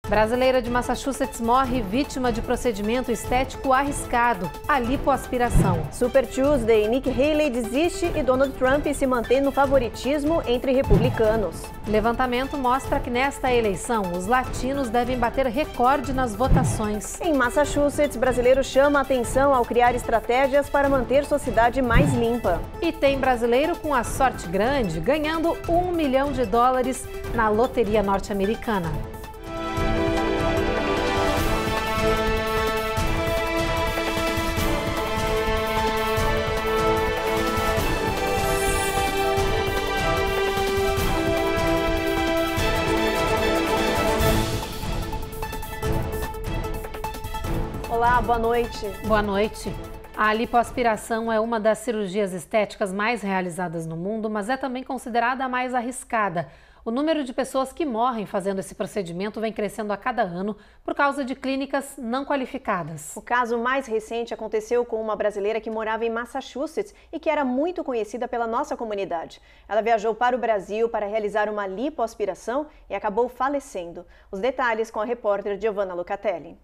Brasileira de Massachusetts morre vítima de procedimento estético arriscado, a lipoaspiração. Super Tuesday, Nikki Haley desiste e Donald Trump se mantém no favoritismo entre republicanos. Levantamento mostra que nesta eleição, os latinos devem bater recorde nas votações. Em Massachusetts, brasileiro chama a atenção ao criar estratégias para manter sua cidade mais limpa. E tem brasileiro com a sorte grande, ganhando $1 milhão na loteria norte-americana. Olá, boa noite. Boa noite. A lipoaspiração é uma das cirurgias estéticas mais realizadas no mundo, mas é também considerada a mais arriscada. O número de pessoas que morrem fazendo esse procedimento vem crescendo a cada ano por causa de clínicas não qualificadas. O caso mais recente aconteceu com uma brasileira que morava em Massachusetts e que era muito conhecida pela nossa comunidade. Ela viajou para o Brasil para realizar uma lipoaspiração e acabou falecendo. Os detalhes com a repórter Giovanna Lucatelli.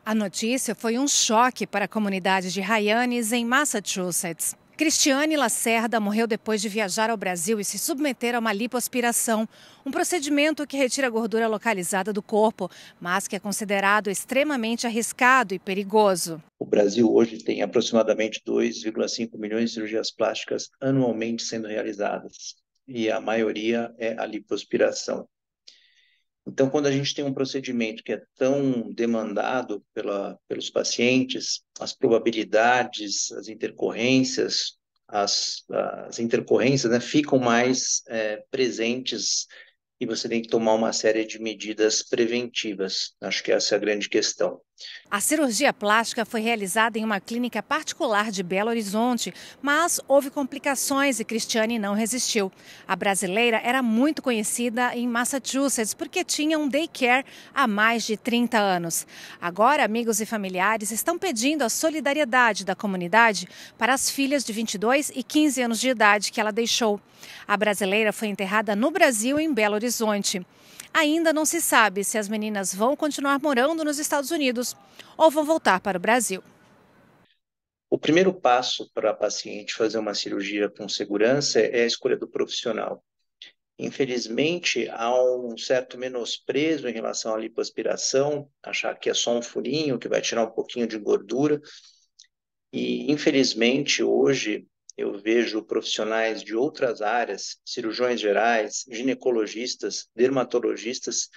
A notícia foi um choque para a comunidade de Hyannis, em Massachusetts. Cristiane Lacerda morreu depois de viajar ao Brasil e se submeter a uma lipoaspiração, um procedimento que retira a gordura localizada do corpo, mas que é considerado extremamente arriscado e perigoso. O Brasil hoje tem aproximadamente 2,5 milhões de cirurgias plásticas anualmente sendo realizadas, e a maioria é a lipoaspiração. Então, quando a gente tem um procedimento que é tão demandado pelos pacientes, as probabilidades, as intercorrências, né, ficam mais presentes e você tem que tomar uma série de medidas preventivas. Acho que essa é a grande questão. A cirurgia plástica foi realizada em uma clínica particular de Belo Horizonte, mas houve complicações e Cristiane não resistiu. A brasileira era muito conhecida em Massachusetts porque tinha um daycare há mais de 30 anos. Agora, amigos e familiares estão pedindo a solidariedade da comunidade para as filhas de 22 e 15 anos de idade que ela deixou. A brasileira foi enterrada no Brasil, em Belo Horizonte. Ainda não se sabe se as meninas vão continuar morando nos Estados Unidos ou vão voltar para o Brasil. O primeiro passo para a paciente fazer uma cirurgia com segurança é a escolha do profissional. Infelizmente, há um certo menosprezo em relação à lipoaspiração, achar que é só um furinho que vai tirar um pouquinho de gordura. E, infelizmente, hoje eu vejo profissionais de outras áreas, cirurgiões gerais, ginecologistas, dermatologistas,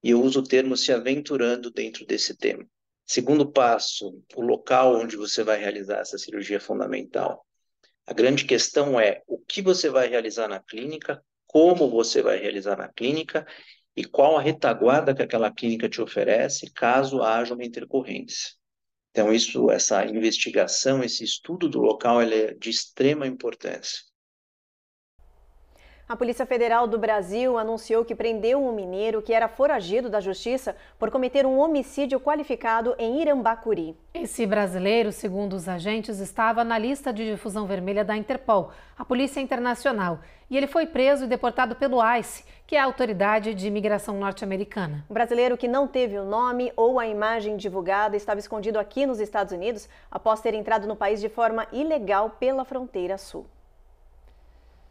e eu uso o termo se aventurando dentro desse tema. Segundo passo, o local onde você vai realizar essa cirurgia é fundamental. A grande questão é o que você vai realizar na clínica, como você vai realizar na clínica e qual a retaguarda que aquela clínica te oferece caso haja uma intercorrência. Então, essa investigação, esse estudo do local, ele é de extrema importância. A Polícia Federal do Brasil anunciou que prendeu um mineiro que era foragido da justiça por cometer um homicídio qualificado em Irambacuri. Esse brasileiro, segundo os agentes, estava na lista de difusão vermelha da Interpol, a Polícia Internacional, e ele foi preso e deportado pelo ICE, que é a autoridade de imigração norte-americana. O brasileiro que não teve o nome ou a imagem divulgada estava escondido aqui nos Estados Unidos após ter entrado no país de forma ilegal pela fronteira sul.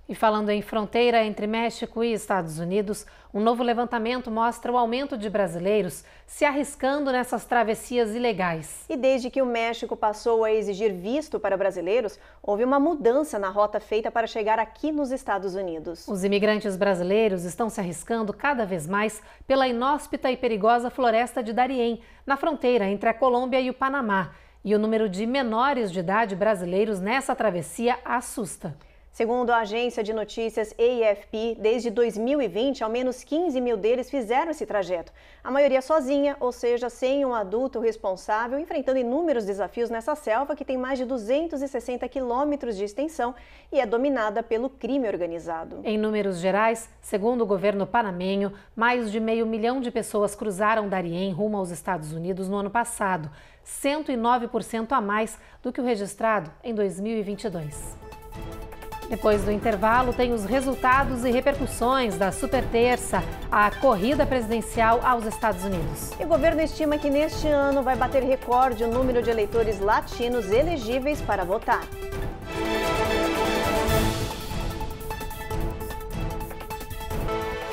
E falando em fronteira entre México e Estados Unidos, um novo levantamento mostra o aumento de brasileiros se arriscando nessas travessias ilegais. E desde que o México passou a exigir visto para brasileiros, houve uma mudança na rota feita para chegar aqui nos Estados Unidos. Os imigrantes brasileiros estão se arriscando cada vez mais pela inóspita e perigosa floresta de Darién, na fronteira entre a Colômbia e o Panamá. E o número de menores de idade brasileiros nessa travessia assusta. Segundo a agência de notícias AFP, desde 2020, ao menos 15 mil deles fizeram esse trajeto. A maioria sozinha, ou seja, sem um adulto responsável, enfrentando inúmeros desafios nessa selva que tem mais de 260 quilômetros de extensão e é dominada pelo crime organizado. Em números gerais, segundo o governo panamenho, mais de 500 mil de pessoas cruzaram Darién rumo aos Estados Unidos no ano passado, 109% a mais do que o registrado em 2022. Depois do intervalo, tem os resultados e repercussões da super terça, a corrida presidencial aos Estados Unidos. E o governo estima que neste ano vai bater recorde o número de eleitores latinos elegíveis para votar.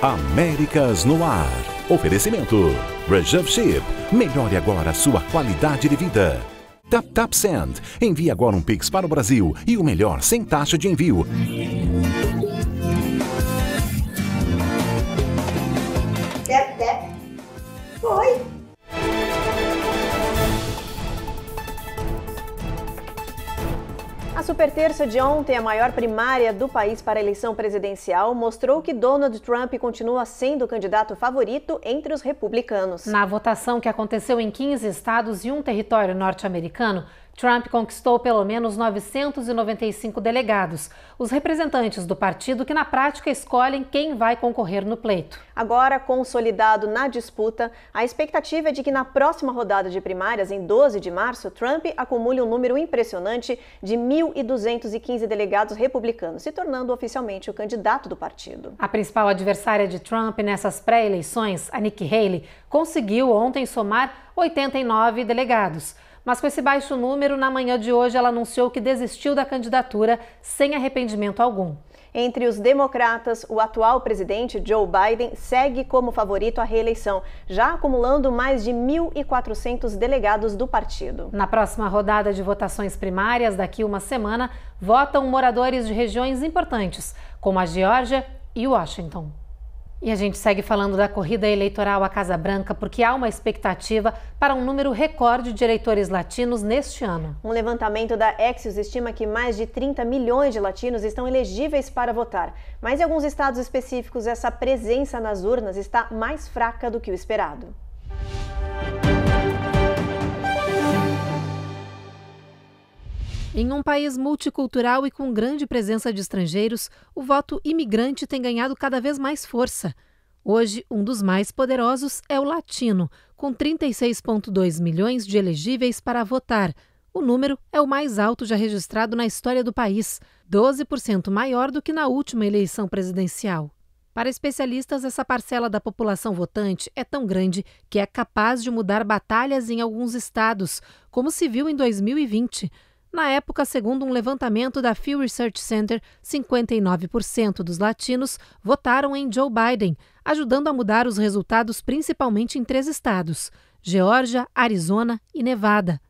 Américas no ar. Oferecimento. Reserve Ship. Melhore agora a sua qualidade de vida. Tap Send. Envie agora um Pix para o Brasil e o melhor sem taxa de envio. Tap. Foi. A superterça de ontem, a maior primária do país para a eleição presidencial, mostrou que Donald Trump continua sendo o candidato favorito entre os republicanos. Na votação que aconteceu em 15 estados e um território norte-americano, Trump conquistou pelo menos 995 delegados, os representantes do partido que na prática escolhem quem vai concorrer no pleito. Agora, consolidado na disputa, a expectativa é de que na próxima rodada de primárias, em 12 de março, Trump acumule um número impressionante de 1.215 delegados republicanos, se tornando oficialmente o candidato do partido. A principal adversária de Trump nessas pré-eleições, a Nikki Haley, conseguiu ontem somar 89 delegados. Mas com esse baixo número, na manhã de hoje, ela anunciou que desistiu da candidatura sem arrependimento algum. Entre os democratas, o atual presidente Joe Biden segue como favorito à reeleição, já acumulando mais de 1.400 delegados do partido. Na próxima rodada de votações primárias, daqui uma semana, votam moradores de regiões importantes, como a Geórgia e Washington. E a gente segue falando da corrida eleitoral à Casa Branca porque há uma expectativa para um número recorde de eleitores latinos neste ano. Um levantamento da Axios estima que mais de 30 milhões de latinos estão elegíveis para votar. Mas em alguns estados específicos, essa presença nas urnas está mais fraca do que o esperado. Em um país multicultural e com grande presença de estrangeiros, o voto imigrante tem ganhado cada vez mais força. Hoje, um dos mais poderosos é o latino, com 36,2 milhões de elegíveis para votar. O número é o mais alto já registrado na história do país, 12% maior do que na última eleição presidencial. Para especialistas, essa parcela da população votante é tão grande que é capaz de mudar batalhas em alguns estados, como se viu em 2020. Na época, segundo um levantamento da Pew Research Center, 59% dos latinos votaram em Joe Biden, ajudando a mudar os resultados principalmente em 3 estados: Geórgia, Arizona e Nevada.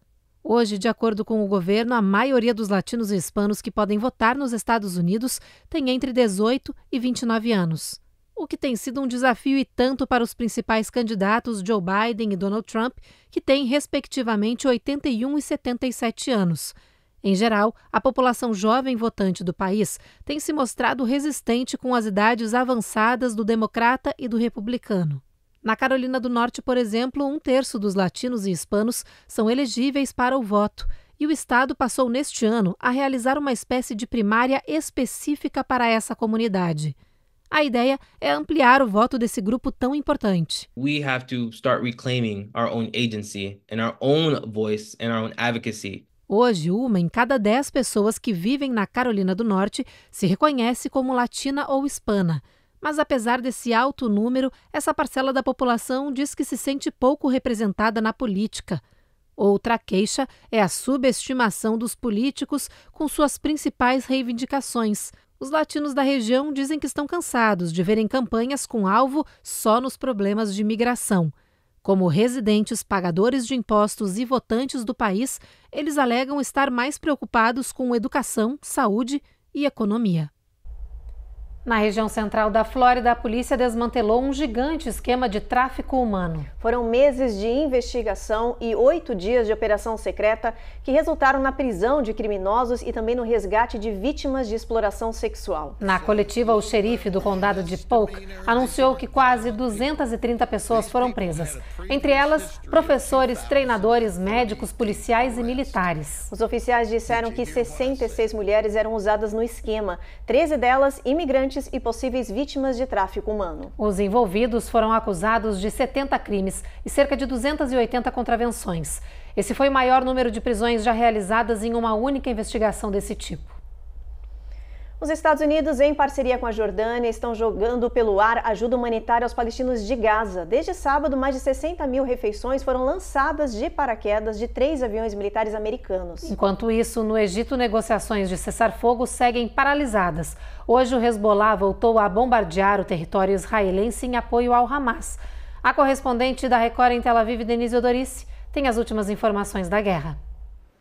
Hoje, de acordo com o governo, a maioria dos latinos e hispanos que podem votar nos Estados Unidos tem entre 18 e 29 anos. O que tem sido um desafio e tanto para os principais candidatos Joe Biden e Donald Trump, que têm respectivamente 81 e 77 anos. Em geral, a população jovem votante do país tem se mostrado resistente com as idades avançadas do democrata e do republicano. Na Carolina do Norte, por exemplo, 1/3 dos latinos e hispanos são elegíveis para o voto, e o estado passou neste ano a realizar uma espécie de primária específica para essa comunidade. A ideia é ampliar o voto desse grupo tão importante. We have to start reclaiming our own agency and our own voice and our own advocacy. Hoje, 1 em cada 10 pessoas que vivem na Carolina do Norte se reconhece como latina ou hispana. Mas apesar desse alto número, essa parcela da população diz que se sente pouco representada na política. Outra queixa é a subestimação dos políticos com suas principais reivindicações. Os latinos da região dizem que estão cansados de verem campanhas com alvo só nos problemas de imigração. Como residentes, pagadores de impostos e votantes do país, eles alegam estar mais preocupados com educação, saúde e economia. Na região central da Flórida, a polícia desmantelou um gigante esquema de tráfico humano. Foram meses de investigação e 8 dias de operação secreta que resultaram na prisão de criminosos e também no resgate de vítimas de exploração sexual. Na coletiva, o xerife do condado de Polk anunciou que quase 230 pessoas foram presas. Entre elas, professores, treinadores, médicos, policiais e militares. Os oficiais disseram que 66 mulheres eram usadas no esquema, 13 delas imigrantes e possíveis vítimas de tráfico humano. Os envolvidos foram acusados de 70 crimes e cerca de 280 contravenções. Esse foi o maior número de prisões já realizadas em uma única investigação desse tipo. Os Estados Unidos, em parceria com a Jordânia, estão jogando pelo ar ajuda humanitária aos palestinos de Gaza. Desde sábado, mais de 60 mil refeições foram lançadas de paraquedas de 3 aviões militares americanos. Enquanto isso, no Egito, negociações de cessar-fogo seguem paralisadas. Hoje, o Hezbollah voltou a bombardear o território israelense em apoio ao Hamas. A correspondente da Record em Tel Aviv, Denise Odorici, tem as últimas informações da guerra.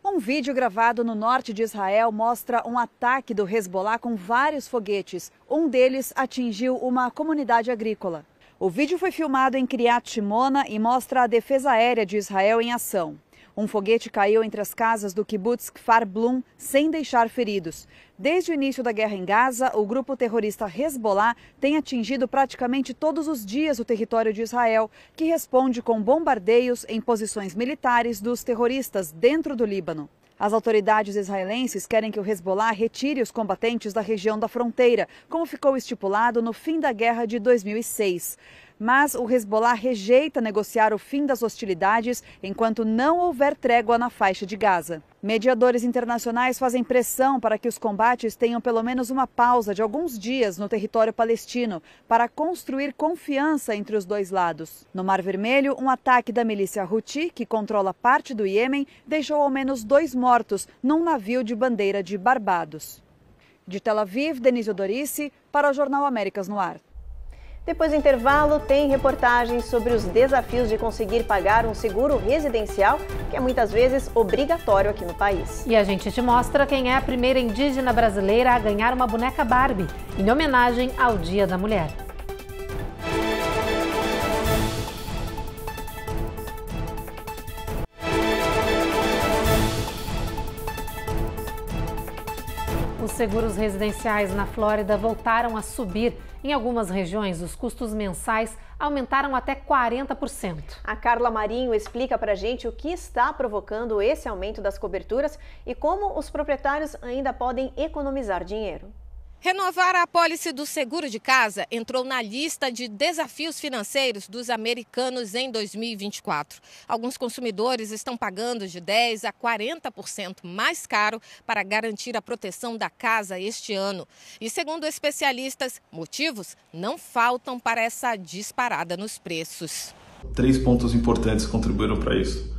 Um vídeo gravado no norte de Israel mostra um ataque do Hezbollah com vários foguetes. Um deles atingiu uma comunidade agrícola. O vídeo foi filmado em Kiryat Shimona e mostra a defesa aérea de Israel em ação. Um foguete caiu entre as casas do kibbutz Kfar Blum sem deixar feridos. Desde o início da guerra em Gaza, o grupo terrorista Hezbollah tem atingido praticamente todos os dias o território de Israel, que responde com bombardeios em posições militares dos terroristas dentro do Líbano. As autoridades israelenses querem que o Hezbollah retire os combatentes da região da fronteira, como ficou estipulado no fim da guerra de 2006. Mas o Hezbollah rejeita negociar o fim das hostilidades enquanto não houver trégua na faixa de Gaza. Mediadores internacionais fazem pressão para que os combates tenham pelo menos uma pausa de alguns dias no território palestino para construir confiança entre os dois lados. No Mar Vermelho, um ataque da milícia Houthi, que controla parte do Iêmen, deixou ao menos 2 mortos num navio de bandeira de Barbados. De Tel Aviv, Denise Odorici, para o Jornal Américas no Ar. Depois do intervalo, tem reportagens sobre os desafios de conseguir pagar um seguro residencial, que é muitas vezes obrigatório aqui no país. E a gente te mostra quem é a primeira indígena brasileira a ganhar uma boneca Barbie, em homenagem ao Dia da Mulher. Os seguros residenciais na Flórida voltaram a subir. Em algumas regiões, os custos mensais aumentaram até 40%. A Carla Marinho explica pra gente o que está provocando esse aumento das coberturas e como os proprietários ainda podem economizar dinheiro. Renovar a apólice do seguro de casa entrou na lista de desafios financeiros dos americanos em 2024. Alguns consumidores estão pagando de 10% a 40% mais caro para garantir a proteção da casa este ano. E segundo especialistas, motivos não faltam para essa disparada nos preços. 3 pontos importantes contribuíram para isso.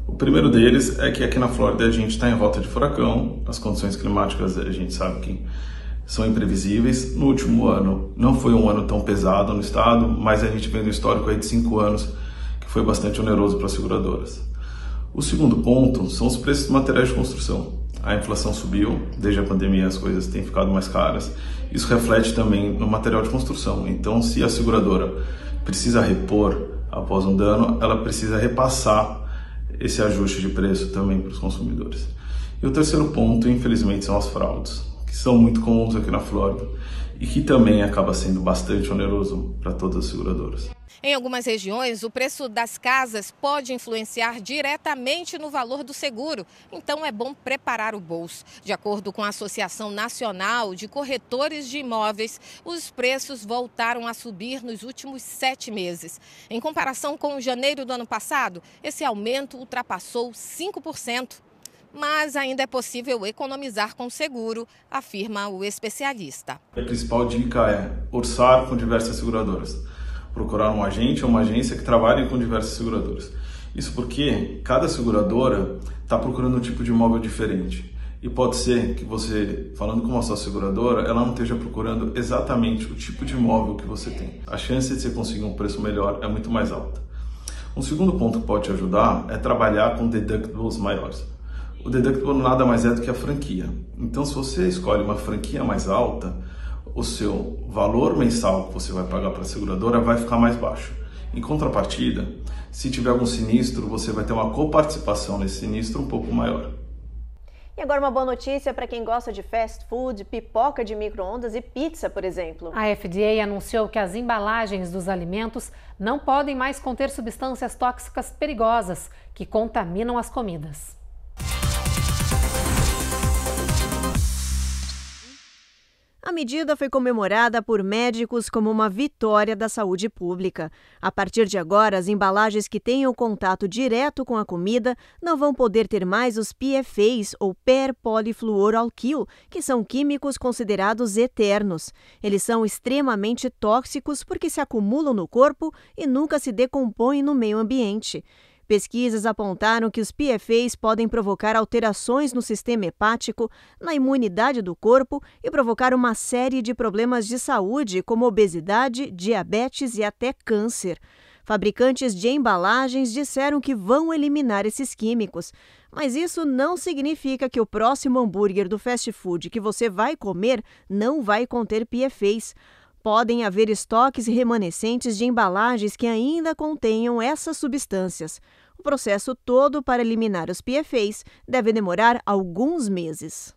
O primeiro deles é que aqui na Flórida a gente está em rota de furacão, as condições climáticas a gente sabe que são imprevisíveis. No último ano, não foi um ano tão pesado no estado, mas a gente vem do histórico aí de 5 anos, que foi bastante oneroso para as seguradoras. O segundo ponto são os preços de materiais de construção. A inflação subiu, desde a pandemia as coisas têm ficado mais caras. Isso reflete também no material de construção. Então, se a seguradora precisa repor após um dano, ela precisa repassar esse ajuste de preço também para os consumidores. E o terceiro ponto, infelizmente, são as fraudes, que são muito comuns aqui na Flórida e que também acaba sendo bastante oneroso para todas as seguradoras. Em algumas regiões, o preço das casas pode influenciar diretamente no valor do seguro, então é bom preparar o bolso. De acordo com a Associação Nacional de Corretores de Imóveis, os preços voltaram a subir nos últimos 7 meses. Em comparação com janeiro do ano passado, esse aumento ultrapassou 5%. Mas ainda é possível economizar com seguro, afirma o especialista. A principal dica é orçar com diversas seguradoras. Procurar um agente ou uma agência que trabalhe com diversas seguradoras. Isso porque cada seguradora está procurando um tipo de imóvel diferente. E pode ser que você, falando com uma só seguradora, ela não esteja procurando exatamente o tipo de imóvel que você tem. A chance de você conseguir um preço melhor é muito mais alta. Um segundo ponto que pode te ajudar é trabalhar com deductibles maiores. O deductible nada mais é do que a franquia. Então, se você escolhe uma franquia mais alta, o seu valor mensal que você vai pagar para a seguradora vai ficar mais baixo. Em contrapartida, se tiver algum sinistro, você vai ter uma coparticipação nesse sinistro um pouco maior. E agora uma boa notícia para quem gosta de fast food, pipoca de micro-ondas e pizza, por exemplo. A FDA anunciou que as embalagens dos alimentos não podem mais conter substâncias tóxicas perigosas que contaminam as comidas. A medida foi comemorada por médicos como uma vitória da saúde pública. A partir de agora, as embalagens que tenham contato direto com a comida não vão poder ter mais os PFAs, ou perpolifluoralquil, que são químicos considerados eternos. Eles são extremamente tóxicos porque se acumulam no corpo e nunca se decompõem no meio ambiente. Pesquisas apontaram que os PFAs podem provocar alterações no sistema hepático, na imunidade do corpo e provocar uma série de problemas de saúde, como obesidade, diabetes e até câncer. Fabricantes de embalagens disseram que vão eliminar esses químicos, mas isso não significa que o próximo hambúrguer do fast food que você vai comer não vai conter PFAs. Podem haver estoques remanescentes de embalagens que ainda contenham essas substâncias. O processo todo para eliminar os PFAs deve demorar alguns meses.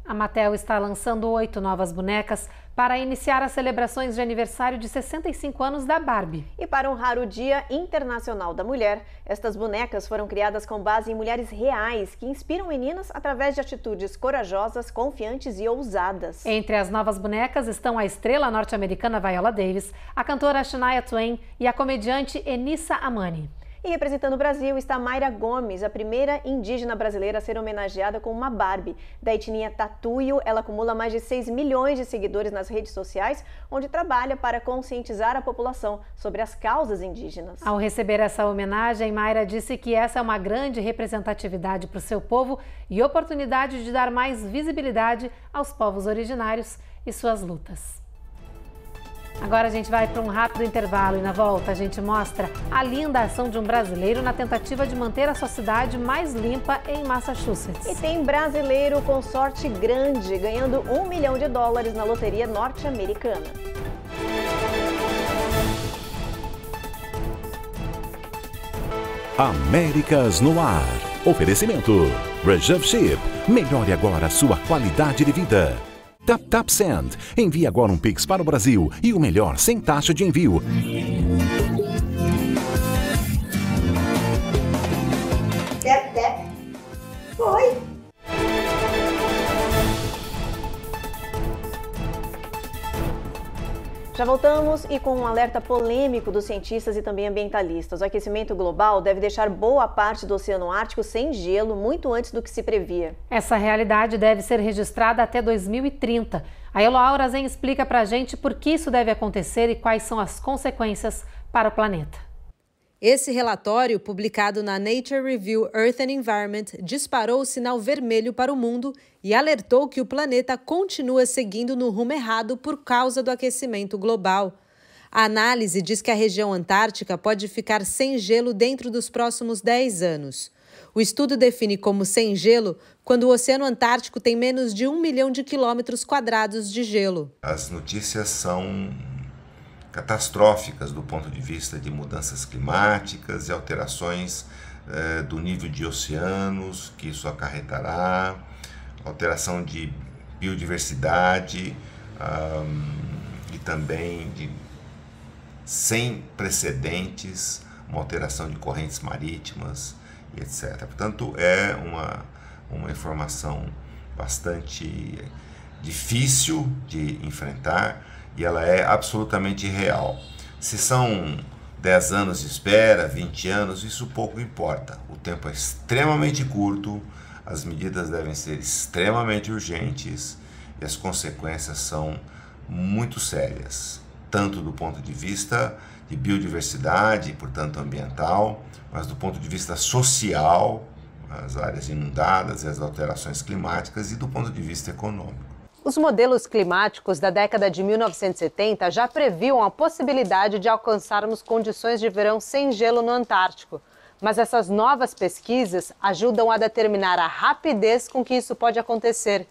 A Mattel está lançando 8 novas bonecas para iniciar as celebrações de aniversário de 65 anos da Barbie. E para honrar o Dia Internacional da Mulher, estas bonecas foram criadas com base em mulheres reais que inspiram meninas através de atitudes corajosas, confiantes e ousadas. Entre as novas bonecas estão a estrela norte-americana Viola Davis, a cantora Shania Twain e a comediante Enissa Amani. E representando o Brasil está Mayra Gomes, a primeira indígena brasileira a ser homenageada com uma Barbie. Da etnia Tatuio, ela acumula mais de 6 milhões de seguidores nas redes sociais, onde trabalha para conscientizar a população sobre as causas indígenas. Ao receber essa homenagem, Mayra disse que essa é uma grande representatividade para o seu povo e oportunidade de dar mais visibilidade aos povos originários e suas lutas. Agora a gente vai para um rápido intervalo e na volta a gente mostra a linda ação de um brasileiro na tentativa de manter a sua cidade mais limpa em Massachusetts. E tem brasileiro com sorte grande, ganhando $1 milhão na loteria norte-americana. Américas no Ar. Oferecimento. Reserve Ship. Melhore agora a sua qualidade de vida. Tap Send. Envie agora um Pix para o Brasil e o melhor sem taxa de envio. Foi. Já voltamos e com um alerta polêmico dos cientistas e também ambientalistas. O aquecimento global deve deixar boa parte do Oceano Ártico sem gelo muito antes do que se previa. Essa realidade deve ser registrada até 2030. A Eloá Urazen explica pra gente por que isso deve acontecer e quais são as consequências para o planeta. Esse relatório, publicado na Nature Review Earth and Environment, disparou o sinal vermelho para o mundo e alertou que o planeta continua seguindo no rumo errado por causa do aquecimento global. A análise diz que a região antártica pode ficar sem gelo dentro dos próximos 10 anos. O estudo define como sem gelo quando o Oceano Antártico tem menos de 1 milhão de quilômetros quadrados de gelo. As notícias são catastróficas do ponto de vista de mudanças climáticas e alterações do nível de oceanos que isso acarretará, alteração de biodiversidade e também sem precedentes, uma alteração de correntes marítimas e etc. Portanto, é uma informação bastante difícil de enfrentar e ela é absolutamente real. Se são 10 anos de espera, 20 anos, isso pouco importa. O tempo é extremamente curto, as medidas devem ser extremamente urgentes e as consequências são muito sérias, tanto do ponto de vista de biodiversidade, portanto ambiental, mas do ponto de vista social, as áreas inundadas e as alterações climáticas, e do ponto de vista econômico. Os modelos climáticos da década de 1970 já previam a possibilidade de alcançarmos condições de verão sem gelo no Antártico. Mas essas novas pesquisas ajudam a determinar a rapidez com que isso pode acontecer.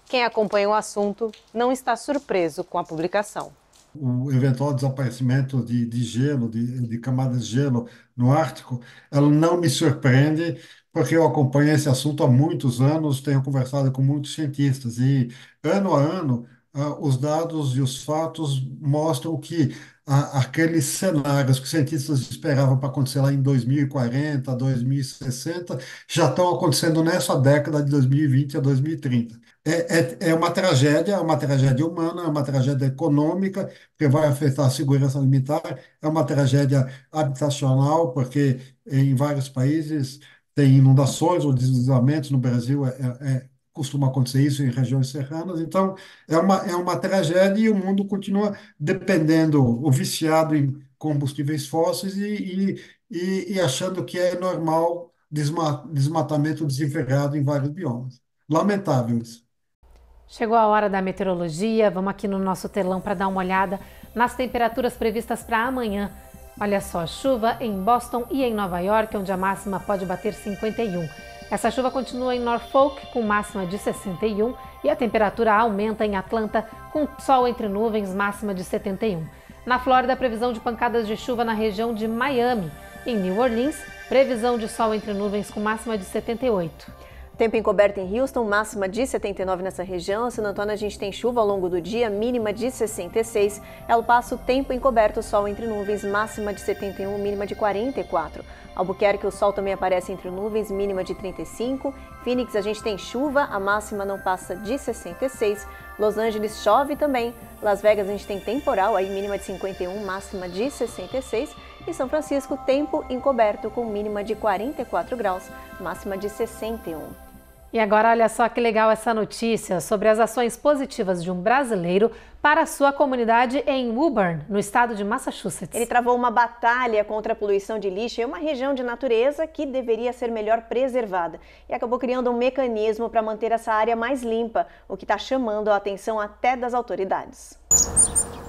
Quem acompanha o assunto não está surpreso com a publicação. O eventual desaparecimento de gelo, de camadas de gelo no Ártico, ela não me surpreende, porque eu acompanho esse assunto há muitos anos, tenho conversado com muitos cientistas e, ano a ano, os dados e os fatos mostram que aqueles cenários que os cientistas esperavam para acontecer lá em 2040, 2060, já estão acontecendo nessa década de 2020 a 2030. É uma tragédia humana, é uma tragédia econômica, que vai afetar a segurança alimentar, é uma tragédia habitacional, porque em vários países tem inundações ou deslizamentos. No Brasil costuma acontecer isso em regiões serranas. Então, é uma tragédia, e o mundo continua dependendo, ou viciado em combustíveis fósseis, e achando que é normal desmatamento desenfreado em vários biomas. Lamentável isso. Chegou a hora da meteorologia, vamos aqui no nosso telão para dar uma olhada nas temperaturas previstas para amanhã. Olha só, chuva em Boston e em Nova York, onde a máxima pode bater 51. Essa chuva continua em Norfolk, com máxima de 61, e a temperatura aumenta em Atlanta, com sol entre nuvens, máxima de 71. Na Flórida, previsão de pancadas de chuva na região de Miami. Em New Orleans, previsão de sol entre nuvens, com máxima de 78. Tempo encoberto em Houston, máxima de 79 nessa região. San Antônio, a gente tem chuva ao longo do dia, mínima de 66. El Paso, tempo encoberto, sol entre nuvens, máxima de 71, mínima de 44. Albuquerque, o sol também aparece entre nuvens, mínima de 35. Phoenix, a gente tem chuva, a máxima não passa de 66. Los Angeles, chove também. Las Vegas, a gente tem temporal, aí mínima de 51, máxima de 66. E São Francisco, tempo encoberto com mínima de 44 graus, máxima de 61. E agora, olha só que legal essa notícia sobre as ações positivas de um brasileiro para a sua comunidade em Woburn, no estado de Massachusetts. Ele travou uma batalha contra a poluição de lixo em uma região de natureza que deveria ser melhor preservada e acabou criando um mecanismo para manter essa área mais limpa, o que está chamando a atenção até das autoridades.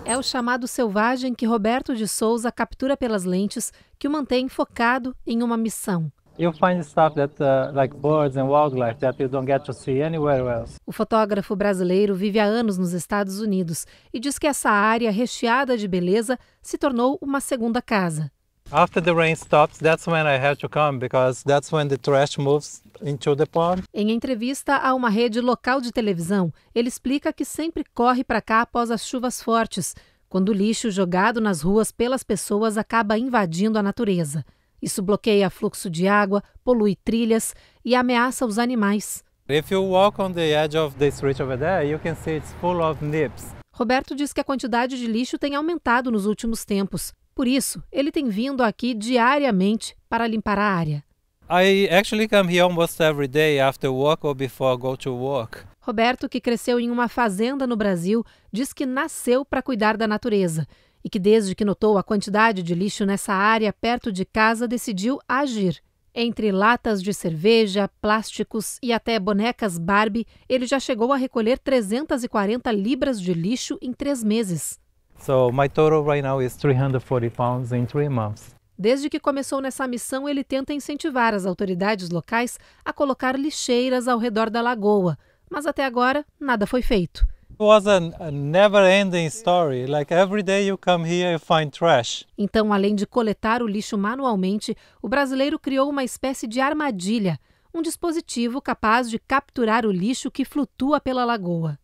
É o chamado selvagem que Roberto de Souza captura pelas lentes, que o mantém focado em uma missão. You find stuff that like birds and wildlife that you don't get to see anywhere else. O fotógrafo brasileiro vive há anos nos Estados Unidos e diz que essa área recheada de beleza se tornou uma segunda casa. After the rain stops, that's when I have to come, because that's when the trash moves into the pond. Em entrevista a uma rede local de televisão, ele explica que sempre corre para cá após as chuvas fortes, quando o lixo jogado nas ruas pelas pessoas acaba invadindo a natureza. Isso bloqueia fluxo de água, polui trilhas e ameaça os animais. If you walk on the edge of the street over there, you can see it's full of nips. Roberto diz que a quantidade de lixo tem aumentado nos últimos tempos. Por isso, ele tem vindo aqui diariamente para limpar a área. I actually come here almost every day after work or before I go to work. Roberto, que cresceu em uma fazenda no Brasil, diz que nasceu para cuidar da natureza e que desde que notou a quantidade de lixo nessa área perto de casa, decidiu agir. Entre latas de cerveja, plásticos e até bonecas Barbie, ele já chegou a recolher 340 libras de lixo em 3 meses. So my total right now is 340 pounds in 3 months. Desde que começou nessa missão, ele tenta incentivar as autoridades locais a colocar lixeiras ao redor da lagoa, mas até agora nada foi feito. It was a never-ending story. Like every day you come here, you find trash. Então, além de coletar o lixo manualmente, o brasileiro criou uma espécie de armadilha, um dispositivo capaz de capturar o lixo que flutua pela lagoa.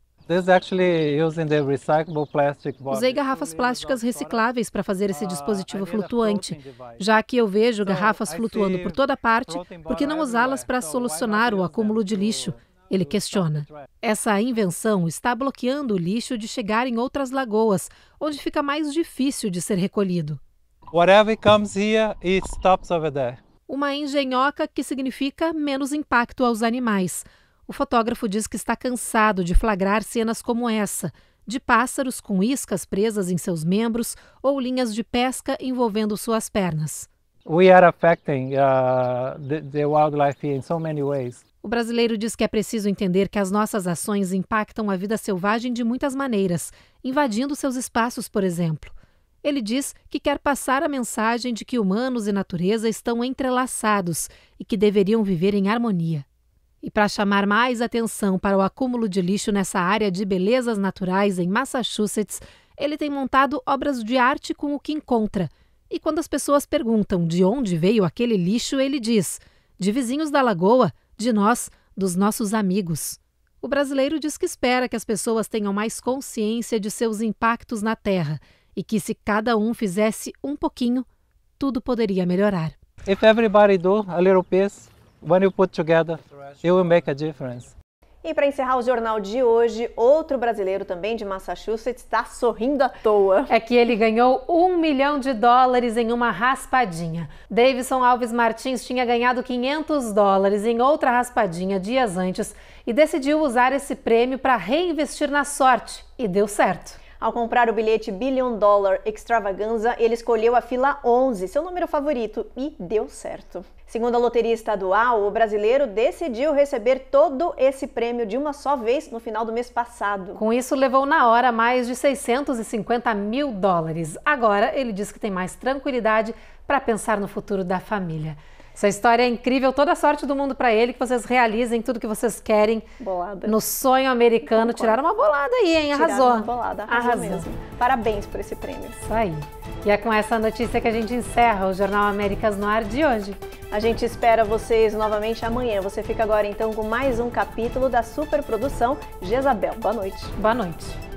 Usei garrafas plásticas recicláveis para fazer esse dispositivo flutuante, já que eu vejo garrafas flutuando por toda parte, por que não usá-las para solucionar o acúmulo de lixo? Ele questiona. Essa invenção está bloqueando o lixo de chegar em outras lagoas, onde fica mais difícil de ser recolhido. Whatever comes here, it stops over there. Uma engenhoca que significa menos impacto aos animais. O fotógrafo diz que está cansado de flagrar cenas como essa, de pássaros com iscas presas em seus membros ou linhas de pesca envolvendo suas pernas. We are affecting the wildlife here in so many ways. O brasileiro diz que é preciso entender que as nossas ações impactam a vida selvagem de muitas maneiras, invadindo seus espaços, por exemplo. Ele diz que quer passar a mensagem de que humanos e natureza estão entrelaçados e que deveriam viver em harmonia. E para chamar mais atenção para o acúmulo de lixo nessa área de belezas naturais em Massachusetts, ele tem montado obras de arte com o que encontra. E quando as pessoas perguntam de onde veio aquele lixo, ele diz: de vizinhos da lagoa, de nós, dos nossos amigos. O brasileiro diz que espera que as pessoas tenham mais consciência de seus impactos na terra e que se cada um fizesse um pouquinho, tudo poderia melhorar. If everybody do a little piece, when you put together, it will make a difference. E para encerrar o jornal de hoje, outro brasileiro também de Massachusetts está sorrindo à toa. É que ele ganhou $1 milhão em uma raspadinha. Davidson Alves Martins tinha ganhado $500 em outra raspadinha dias antes e decidiu usar esse prêmio para reinvestir na sorte. E deu certo. Ao comprar o bilhete Billion Dollar Extravaganza, ele escolheu a fila 11, seu número favorito, e deu certo. Segundo a Loteria Estadual, o brasileiro decidiu receber todo esse prêmio de uma só vez no final do mês passado. Com isso, levou na hora mais de $650 mil. Agora, ele diz que tem mais tranquilidade para pensar no futuro da família. Essa história é incrível, toda a sorte do mundo para ele, que vocês realizem tudo que vocês querem. Bolada. No sonho americano. Tiraram uma bolada aí, hein? Arrasou. Tiraram uma bolada, arrasou mesmo. Parabéns por esse prêmio. Isso aí. E é com essa notícia que a gente encerra o Jornal Américas no Ar de hoje. A gente espera vocês novamente amanhã. Você fica agora então com mais um capítulo da superprodução Jezabel. Boa noite. Boa noite.